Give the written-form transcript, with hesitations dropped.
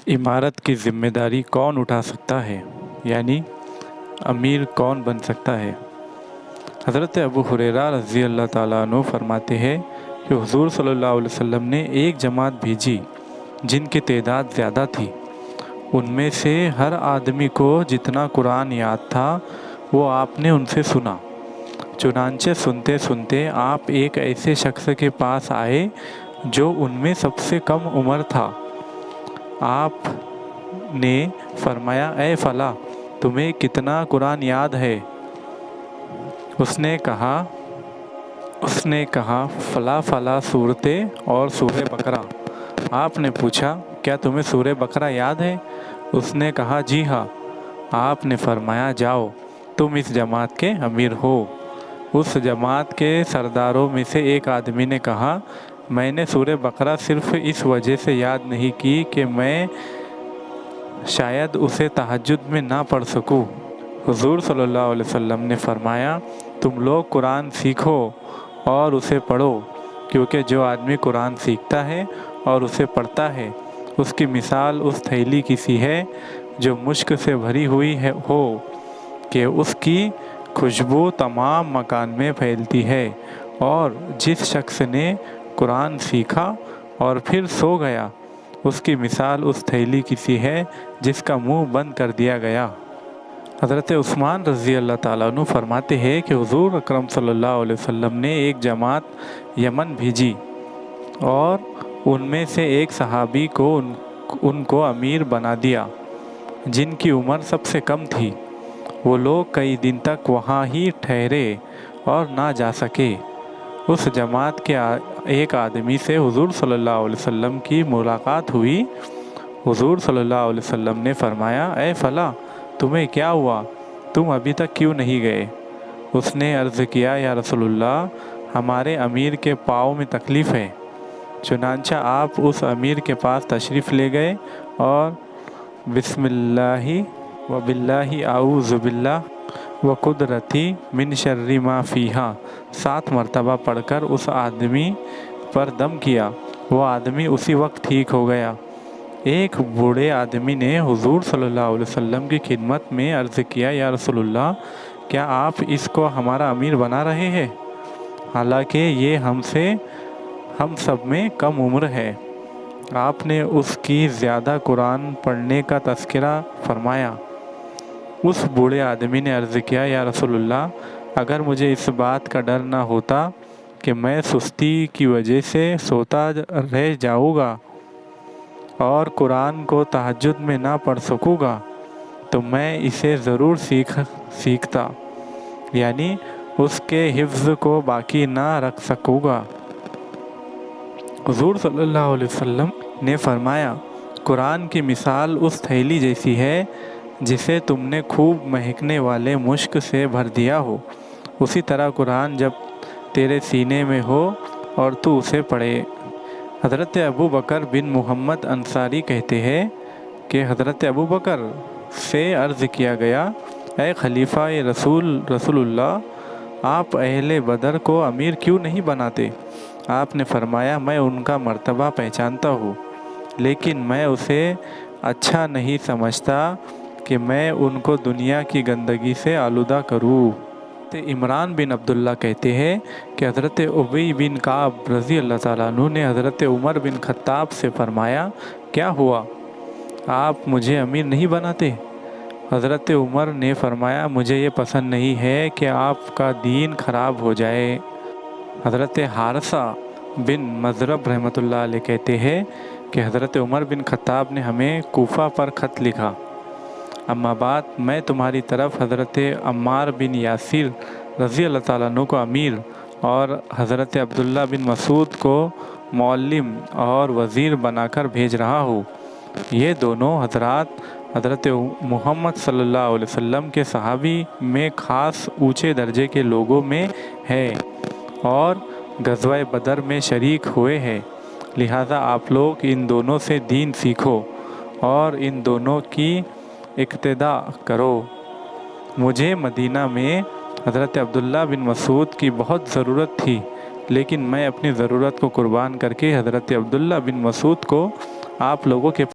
इमारत की ज़िम्मेदारी कौन उठा सकता है, यानी अमीर कौन बन सकता है। हज़रत अबू हुरैरा रज़ी अल्लाह ताला अन्हु फरमाते हैं कि हुज़ूर सल्लल्लाहु अलैहि वसल्लम ने एक जमात भेजी जिनकी तादाद ज़्यादा थी। उनमें से हर आदमी को जितना कुरान याद था वो आपने उनसे सुना। चुनांचे सुनते सुनते आप एक ऐसे शख्स के पास आए जो उनमें सबसे कम उम्र था। आपने फरमाया, ए फला, तुम्हें कितना कुरान याद है। उसने कहा फला फला सूरतें और सूरह बकरा। आपने पूछा, क्या तुम्हें सूरह बकरा याद है। उसने कहा, जी हाँ। आपने फरमाया, जाओ, तुम इस जमात के अमीर हो। उस जमात के सरदारों में से एक आदमी ने कहा, मैंने सूरह बकरा सिर्फ इस वजह से याद नहीं की कि मैं शायद उसे तहज्जुद में ना पढ़ सकूं। हुज़ूर सल्लल्लाहु अलैहि वसल्लम ने फरमाया, तुम लोग कुरान सीखो और उसे पढ़ो, क्योंकि जो आदमी कुरान सीखता है और उसे पढ़ता है उसकी मिसाल उस थैली की सी है जो मुश्क से भरी हुई हो कि उसकी खुशबू तमाम मकान में फैलती है। और जिस शख्स ने कुरान सीखा और फिर सो गया उसकी मिसाल उस थैली की सी है जिसका मुंह बंद कर दिया गया। हज़रत उस्मान रज़ी अल्लाह ताला अन्हु फरमाते हैं कि हुज़ूर अकरम सल्लल्लाहु अलैहि वसल्लम ने एक जमात यमन भेजी और उनमें से एक सहाबी को उनको अमीर बना दिया जिनकी उम्र सबसे कम थी। वो लोग कई दिन तक वहाँ ही ठहरे और ना जा सके। उस जमात के एक आदमी से हुज़ूर सल्लल्लाहु अलैहि वसल्लम की मुलाकात हुई। हुज़ूर सल्लल्लाहु अलैहि वसल्लम ने फरमाया, ए फला, तुम्हें क्या हुआ, तुम अभी तक क्यों नहीं गए। उसने अर्ज़ किया, या रसूलुल्लाह, हमारे अमीर के पाँव में तकलीफ़ है। चुनांचा आप उस अमीर के पास तशरीफ़ ले गए और बिस्मिल्लाहि व बिल्लाहि आऊज़ु बिल्लाह व कुदरती मिन शर्रि मा फ़ीहा 7 मरतबा पढ़कर उस आदमी पर दम किया। वो आदमी उसी वक्त ठीक हो गया। एक बूढ़े आदमी ने हुज़ूर सल्लल्लाहु अलैहि वसल्लम की खिदमत में अर्ज़ किया, या रसूलुल्लाह, क्या आप इसको हमारा अमीर बना रहे हैं, हालांकि ये हम सब में कम उम्र है। आपने उसकी ज़्यादा कुरान पढ़ने का तज़किरा फरमाया। उस बूढ़े आदमी ने अर्ज़ किया, या रसूलुल्लाह, अगर मुझे इस बात का डर ना होता कि मैं सुस्ती की वजह से सोता रह जाऊँगा और कुरान को तहज्जुद में ना पढ़ सकूँगा तो मैं इसे ज़रूर सीखता, यानी उसके हिफ्ज़ को बाकी ना रख सकूँगा। हुज़ूर सल्लल्लाहु अलैहि वसल्लम ने फरमाया, कुरान की मिसाल उस थैली जैसी है जिसे तुमने खूब महकने वाले मुश्क से भर दिया हो। उसी तरह कुरान जब तेरे सीने में हो और तू उसे पढ़े। हज़रत अबू बकर बिन मुहम्मद अंसारी कहते हैं कि हज़रत अबू बकर से अर्ज़ किया गया, ए खलीफा रसूलुल्लाह, आप अहले बदर को अमीर क्यों नहीं बनाते। आपने फरमाया, मैं उनका मर्तबा पहचानता हूँ, लेकिन मैं उसे अच्छा नहीं समझता कि मैं उनको दुनिया की गंदगी से आलूदा करूँ। तो इमरान बिन अब्दुल्ला कहते हैं कि हज़रत उबई बिन काब रज़ी अल्लाह ताला अन्हु ने हज़रत उमर बिन खत्ताब से फरमाया, क्या हुआ, आप मुझे अमीर नहीं बनाते। हज़रत उमर ने फरमाया, मुझे ये पसंद नहीं है कि आपका दीन ख़राब हो जाए। हज़रत हारसा बिन मज़रब रहमतुल्लाह अलैह कहते हैं कि हज़रत उमर बिन खत्ताब ने हमें कूफ़ा पर ख़त लिखा, अम्मा बाद, मैं तुम्हारी तरफ हज़रत अम्मार बिन यासिर रज़ी अल्लाह ताला अन्हु को अमीर और हज़रत अब्दुल्ला बिन मसूद को मौल्लिम और वज़ीर बनाकर भेज रहा हूँ। ये दोनों हज़रात हज़रत मुहम्मद सल्लल्लाहु अलैहि वसल्लम के सहाबी में ख़ास ऊँचे दर्जे के लोगों में है और ग़ज़वा बदर में शरीक हुए हैं। लिहाजा आप लोग इन दोनों से दीन सीखो और इन दोनों की इक्तिदा करो। मुझे मदीना में हज़रत अब्दुल्ला बिन मसूद की बहुत ज़रूरत थी, लेकिन मैं अपनी ज़रूरत को कुर्बान करके हज़रत अब्दुल्ला बिन मसूद को आप लोगों के